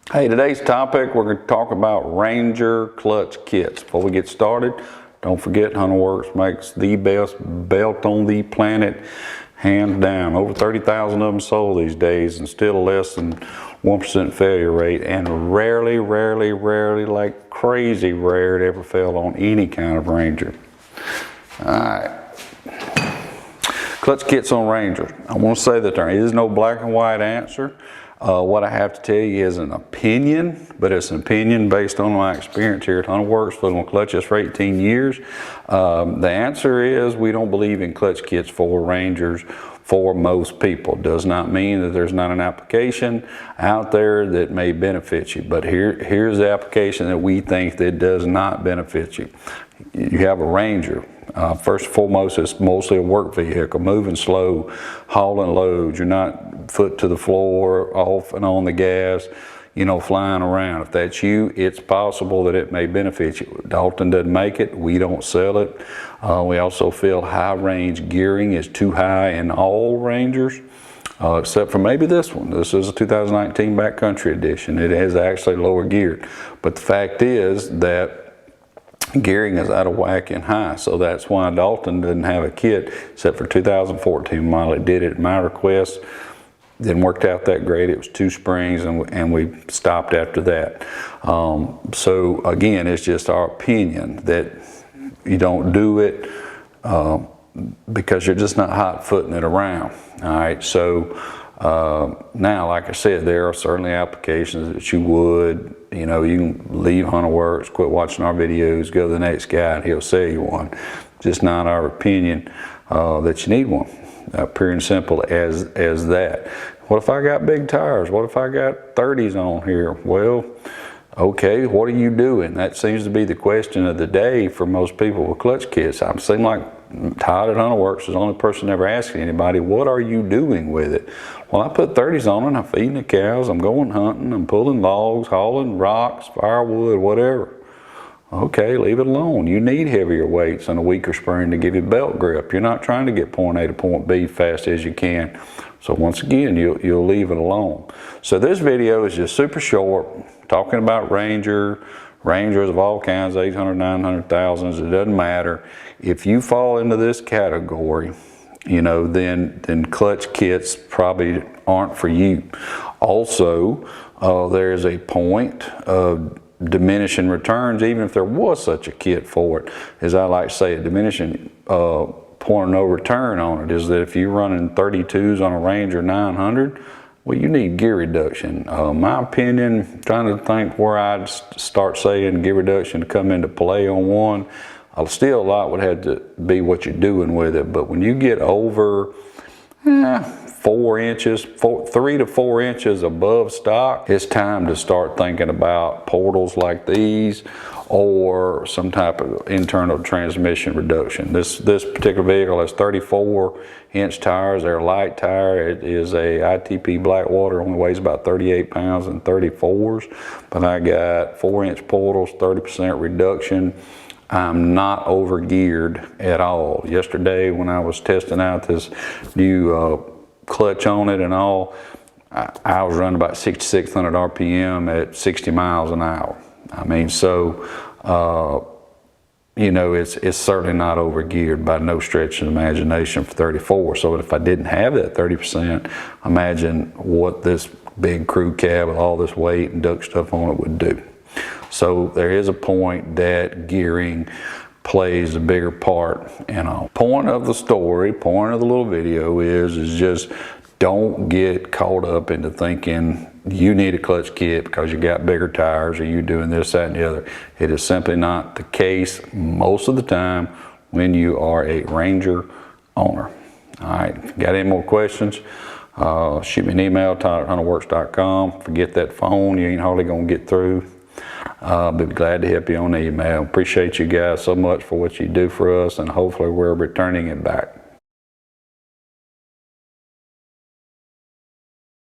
Hey, today's topic, we're going to talk about Ranger clutch kits. Before we get started, don't forget Hunter Works makes the best belt on the planet, hands down. Over 30,000 of them sold these days and still less than 1% failure rate, and rarely, like crazy rare, it ever failed on any kind of Ranger. All right. Clutch kits on Ranger. I want to say that there is no black and white answer. What I have to tell you is an opinion, but it's an opinion based on my experience here at Hunter Works, living on clutches for 18 years. The answer is we don't believe in clutch kits for Rangers for most people. Does not mean that there's not an application out there that may benefit you, but here's the application that we think that does not benefit you. You have a Ranger. First and foremost, it's mostly a work vehicle, moving slow, hauling loads. You're not foot to the floor, off and on the gas, you know, flying around. If that's you, it's possible that it may benefit you. Dalton doesn't make it. We don't sell it. We also feel high range gearing is too high in all Rangers, except for maybe this one. This is a 2019 Backcountry Edition. It is actually lower geared. But the fact is that gearing is out of whack and high, so that's why Dalton didn't have a kit except for 2014 model. It did it at my request. Didn't work out that great. It was 2 springs, and we stopped after that. So again, it's just our opinion that you don't do it because you're just not hot footing it around. All right, so now, like I said, there are certainly applications that you would, you know, you can leave Hunter Works, quit watching our videos, go to the next guy and he'll sell you one. Just not our opinion that you need one. Pure and simple as that. What if I got big tires? What if I got 30s on here? Well, okay, what are you doing? That seems to be the question of the day for most people with clutch kits. I seem like Todd at Hunter Works is the only person ever asking anybody, what are you doing with it? Well, I put 30s on it, I'm feeding the cows, I'm going hunting, I'm pulling logs, hauling rocks, firewood, whatever. Okay, leave it alone. You need heavier weights and a weaker spring to give you belt grip. You're not trying to get point A to point B fast as you can. So once again, you'll leave it alone. So this video is just super short, talking about Rangers of all kinds, 800, 900, thousands, it doesn't matter. If you fall into this category, you know, then clutch kits probably aren't for you. Also, there's a point of diminishing returns, even if there was such a kit for it. As I like to say, a diminishing point of no return on it is that if you're running 32s on a Ranger 900, well, you need gear reduction. My opinion, trying to think where I'd start saying gear reduction to come into play on one, still a lot would have to be what you're doing with it. But when you get over 4 inches, 3 to 4 inches above stock, it's time to start thinking about portals like these or some type of internal transmission reduction. This particular vehicle has 34-inch tires. They're a light tire. It is a ITP Blackwater, only weighs about 38 pounds in 34s. But I got 4-inch portals, 30% reduction. I'm not over geared at all. Yesterday when I was testing out this new clutch on it and all, I was running about 6,600 RPM at 60 miles an hour. I mean, so, you know, it's certainly not over geared by no stretch of the imagination for 34. So if I didn't have that 30%, imagine what this big crew cab with all this weight and duck stuff on it would do. So there is a point that gearing plays a bigger part in all. Point of the story, point of the little video is just don't get caught up into thinking you need a clutch kit because you got bigger tires or you doing this, that, and the other. It is simply not the case most of the time when you are a Ranger owner. All right, if you got any more questions, shoot me an email, todd@hunterworks.com. Forget that phone, you ain't hardly gonna get through. Be glad to help you on email. Appreciate you guys so much for what you do for us, and hopefully we're returning it back.